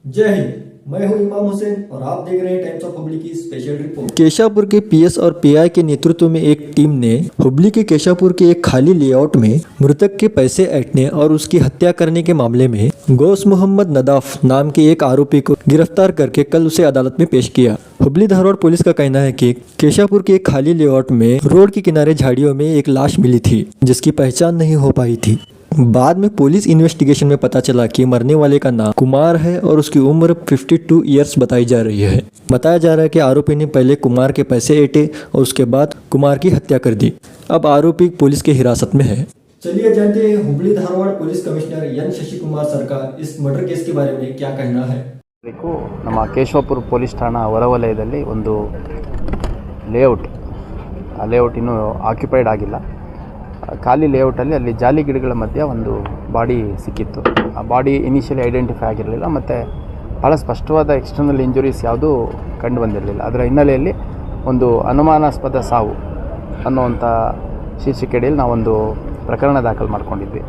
जय हिंद। मैं हूं इमाम हुसैन और आप देख रहे हैं टाइम्स ऑफ हुबली की स्पेशल रिपोर्ट। केशापुर के पीएस और पीआई के नेतृत्व में एक टीम ने हुबली के केशापुर के एक खाली लेआउट में मृतक के पैसे ऐंठने और उसकी हत्या करने के मामले में गौस मोहम्मद नदाफ नाम के एक आरोपी को गिरफ्तार करके कल उसे अदालत में पेश किया। हुबली धारवाड़ पुलिस का कहना है कि केशापुर के एक खाली लेआउट में रोड के किनारे झाड़ियों में एक लाश मिली थी जिसकी पहचान नहीं हो पाई थी। बाद में पुलिस इन्वेस्टिगेशन में पता चला कि मरने वाले का नाम कुमार है और उसकी उम्र 52 इयर्स बताई जा रही है। बताया जा रहा है कि आरोपी ने पहले कुमार के पैसे ऐंठे और उसके बाद कुमार की हत्या कर दी। अब आरोपी पुलिस की हिरासत में है। चलिए जानते हैं Hubli Dharwad police commissioner N Shashikumar सरकार इस मर्डर केस के बारे में क्या कहना है। ನಮ್ಮ ಕೇಶವಪುರ ಪೊಲೀಸ್ ಠಾಣಾ ಹೊರವಲಯದಲ್ಲಿ ಒಂದು ಲೇಔಟ್, ಆ ಲೇಔಟ್ ಇನ್ನೂ ಆಕ್ಯುಪೈಡ್ ಆಗಿಲ್ಲ, ಖಾಲಿ ಲೇಔಟಲ್ಲಿ ಅಲ್ಲಿ ಜಾಲಿ ಗಿಡಗಳ ಮಧ್ಯೆ ಒಂದು ಬಾಡಿ ಸಿಕ್ಕಿತ್ತು. ಆ ಬಾಡಿ ಇನಿಷಿಯಲಿ ಐಡೆಂಟಿಫೈ ಆಗಿರಲಿಲ್ಲ ಮತ್ತು ಭಾಳ ಸ್ಪಷ್ಟವಾದ ಎಕ್ಸ್ಟರ್ನಲ್ ಇಂಜುರೀಸ್ ಯಾವುದೂ ಕಂಡು ಬಂದಿರಲಿಲ್ಲ. ಅದರ ಹಿನ್ನೆಲೆಯಲ್ಲಿ ಒಂದು ಅನುಮಾನಾಸ್ಪದ ಸಾವು ಅನ್ನುವಂಥ ಶೀರ್ಷಿಕೆಯಲ್ಲಿ ನಾವೊಂದು ಪ್ರಕರಣ ದಾಖಲು ಮಾಡ್ಕೊಂಡಿದ್ವಿ.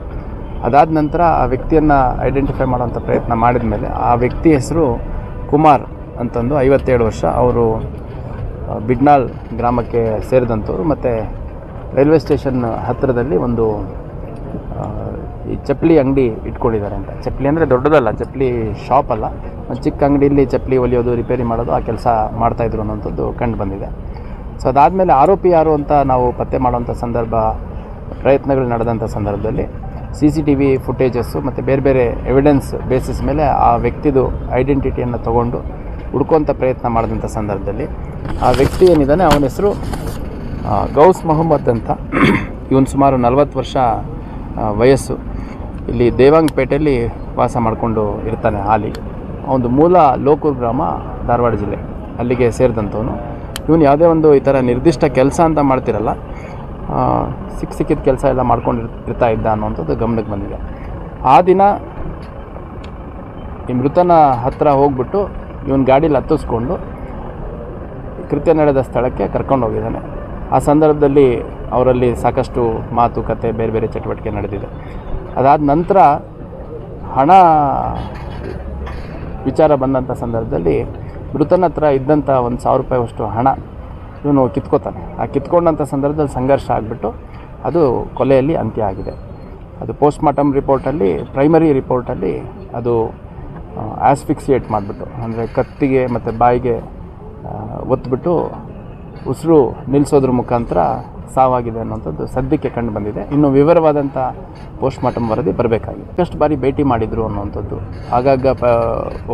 ಅದಾದ ನಂತರ ಆ ವ್ಯಕ್ತಿಯನ್ನು ಐಡೆಂಟಿಫೈ ಮಾಡೋಂಥ ಪ್ರಯತ್ನ ಮಾಡಿದ ಮೇಲೆ ಆ ವ್ಯಕ್ತಿ ಹೆಸರು ಕುಮಾರ್ ಅಂತಂದು 57 ವರ್ಷ, ಅವರು ಬಿಡ್ನಾಳ್ ಗ್ರಾಮಕ್ಕೆ ಸೇರಿದಂಥವ್ರು ಮತ್ತು ರೈಲ್ವೆ ಸ್ಟೇಷನ್ ಹತ್ತಿರದಲ್ಲಿ ಒಂದು ಈ ಚಪ್ಪಲಿ ಅಂಗಡಿ ಇಟ್ಕೊಂಡಿದ್ದಾರೆ ಅಂತ. ಚಪ್ಪಲಿ ಅಂದರೆ ದೊಡ್ಡದಲ್ಲ, ಚಪ್ಪಲಿ ಶಾಪ್ ಅಲ್ಲ, ಒಂದು ಚಿಕ್ಕ ಅಂಗಡಿಯಲ್ಲಿ ಚಪ್ಪಲಿ ಹೊಲಿಯೋದು, ರಿಪೇರಿ ಮಾಡೋದು, ಆ ಕೆಲಸ ಮಾಡ್ತಾಯಿದ್ರು ಅನ್ನೋಂಥದ್ದು ಕಂಡು ಬಂದಿದೆ. ಸೊ ಅದಾದಮೇಲೆ ಆರೋಪಿ ಯಾರು ಅಂತ ನಾವು ಪತ್ತೆ ಮಾಡೋಂಥ ಪ್ರಯತ್ನಗಳು ನಡೆದಂಥ ಸಂದರ್ಭದಲ್ಲಿ CCTV ಫುಟೇಜಸ್ಸು ಮತ್ತು ಬೇರೆ ಬೇರೆ ಎವಿಡೆನ್ಸ್ ಬೇಸಿಸ್ ಮೇಲೆ ಆ ವ್ಯಕ್ತಿದು ಐಡೆಂಟಿಟಿಯನ್ನು ತೊಗೊಂಡು ಹುಡ್ಕೋಂಥ ಪ್ರಯತ್ನ ಮಾಡಿದಂಥ ಸಂದರ್ಭದಲ್ಲಿ ಆ ವ್ಯಕ್ತಿ ಏನಿದ್ದಾನೆ ಅವನ ಹೆಸರು ಗೌಸ್ ಮೊಹಮ್ಮದ್ ಅಂತ. ಇವನು ಸುಮಾರು 40 ವರ್ಷ ವಯಸ್ಸು, ಇಲ್ಲಿ ದೇವಾಂಗಪೇಟೆಯಲ್ಲಿ ವಾಸ ಮಾಡಿಕೊಂಡು ಇರ್ತಾನೆ ಹಾಲಿ. ಅವನದು ಮೂಲ ಲೋಕೂರು ಗ್ರಾಮ, ಧಾರವಾಡ ಜಿಲ್ಲೆ, ಅಲ್ಲಿಗೆ ಸೇರಿದಂಥವನು. ಇವನು ಯಾವುದೇ ಒಂದು ಈ ಥರ ನಿರ್ದಿಷ್ಟ ಕೆಲಸ ಅಂತ ಮಾಡ್ತಿರಲ್ಲ, ಸಿಕ್ಕಿದ ಕೆಲಸ ಎಲ್ಲ ಮಾಡ್ಕೊಂಡಿರ್ತಾ ಇದ್ದ ಅನ್ನೋಂಥದ್ದು ಗಮನಕ್ಕೆ ಬಂದಿದೆ. ಆ ದಿನ ಈ ಮೃತನ ಹತ್ತಿರ ಹೋಗ್ಬಿಟ್ಟು ಇವನು ಗಾಡೀಲಿ ಹತ್ತಿಸ್ಕೊಂಡು ಕೃತ್ಯ ನಡೆದ ಸ್ಥಳಕ್ಕೆ ಕರ್ಕೊಂಡು ಹೋಗಿದ್ದಾನೆ. ಆ ಸಂದರ್ಭದಲ್ಲಿ ಅವರಲ್ಲಿ ಸಾಕಷ್ಟು ಮಾತುಕತೆ, ಬೇರೆ ಬೇರೆ ಚಟುವಟಿಕೆ ನಡೆದಿದೆ. ಅದಾದ ನಂತರ ಹಣ ವಿಚಾರ ಬಂದಂಥ ಸಂದರ್ಭದಲ್ಲಿ ಮೃತನ ಹತ್ರ ಇದ್ದಂಥ 1,000 ರೂಪಾಯಿಯಷ್ಟು ಹಣ ಇವನು ಕಿತ್ಕೋತಾನೆ. ಆ ಕಿತ್ಕೊಂಡಂಥ ಸಂದರ್ಭದಲ್ಲಿ ಸಂಘರ್ಷ ಆಗಿಬಿಟ್ಟು ಅದು ಕೊಲೆಯಲ್ಲಿ ಅಂತ್ಯ ಆಗಿದೆ. ಅದು ಪೋಸ್ಟ್ಮಾರ್ಟಮ್ ರಿಪೋರ್ಟಲ್ಲಿ, ಪ್ರೈಮರಿ ರಿಪೋರ್ಟಲ್ಲಿ ಅದು ಆಸ್ಫಿಕ್ಸಿಯೇಟ್ ಮಾಡಿಬಿಟ್ಟು, ಅಂದರೆ ಕತ್ತಿಗೆ ಮತ್ತು ಬಾಯಿಗೆ ಒತ್ತಿಬಿಟ್ಟು ಉಸಿರು ನಿಲ್ಲಿಸೋದ್ರ ಮುಖಾಂತರ ಸಾವಾಗಿದೆ ಅನ್ನೋಂಥದ್ದು ಸದ್ಯಕ್ಕೆ ಕಂಡು ಬಂದಿದೆ. ಇನ್ನು ವಿವರವಾದಂಥ ಪೋಸ್ಟ್ಮಾರ್ಟಮ್ ವರದಿ ಬರಬೇಕಾಗಿದೆ. ಎಷ್ಟು ಬಾರಿ ಭೇಟಿ ಮಾಡಿದರು ಅನ್ನೋಂಥದ್ದು, ಆಗಾಗ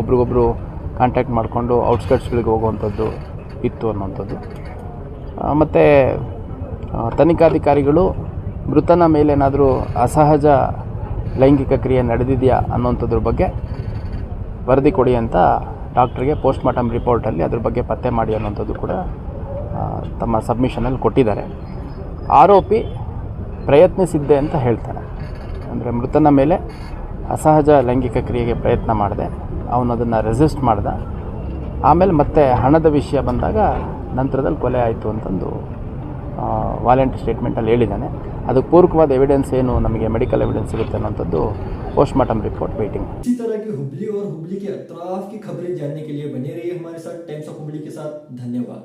ಒಬ್ರಿಗೊಬ್ಬರು ಕಾಂಟ್ಯಾಕ್ಟ್ ಮಾಡಿಕೊಂಡು ಔಟ್ಸ್ಕಟ್ಸ್ಗಳಿಗೆ ಹೋಗುವಂಥದ್ದು ಇತ್ತು ಅನ್ನೋಂಥದ್ದು. ಮತ್ತು ತನಿಖಾಧಿಕಾರಿಗಳು ಮೃತನ ಮೇಲೇನಾದರೂ ಅಸಹಜ ಲೈಂಗಿಕ ಕ್ರಿಯೆ ನಡೆದಿದೆಯಾ ಅನ್ನೋಂಥದ್ರ ಬಗ್ಗೆ ವರದಿ ಕೊಡಿ ಅಂತ ಡಾಕ್ಟ್ರಿಗೆ ಪೋಸ್ಟ್ಮಾರ್ಟಮ್ ರಿಪೋರ್ಟಲ್ಲಿ ಅದ್ರ ಬಗ್ಗೆ ಪತ್ತೆ ಮಾಡಿ ಅನ್ನೋಂಥದ್ದು ಕೂಡ ತಮ್ಮ ಸಬ್ಮಿಷನಲ್ಲಿ ಕೊಟ್ಟಿದ್ದಾರೆ. ಆರೋಪಿ ಪ್ರಯತ್ನಿಸಿದ್ದೆ ಅಂತ ಹೇಳ್ತಾನೆ, ಅಂದರೆ ಮೃತನ ಮೇಲೆ ಅಸಹಜ ಲೈಂಗಿಕ ಕ್ರಿಯೆಗೆ ಪ್ರಯತ್ನ ಮಾಡಿದೆ, ಅವನು ಅದನ್ನು ರೆಸಿಸ್ಟ್ ಮಾಡ್ದ. ಆಮೇಲೆ ಮತ್ತೆ ಹಣದ ವಿಷಯ ಬಂದಾಗ ನಂತರದಲ್ಲಿ ಕೊಲೆ ಆಯಿತು ಅಂತಂದು ವಾಲೆಂಟ್ ಸ್ಟೇಟ್ಮೆಂಟಲ್ಲಿ ಹೇಳಿದ್ದಾನೆ. ಅದಕ್ಕೆ ಪೂರಕವಾದ ಎವಿಡೆನ್ಸ್ ಏನು ನಮಗೆ ಮೆಡಿಕಲ್ ಎವಿಡೆನ್ಸ್ ಸಿಗುತ್ತೆ ಅನ್ನೋಂಥದ್ದು पोस्टमार्टम रिपोर्ट वेटिंग। इसी तरह की हुबली और हुबली के अतराफ की खबरें जानने के लिए बने रहिए हमारे साथ टाइम्स ऑफ हुबली के साथ। धन्यवाद।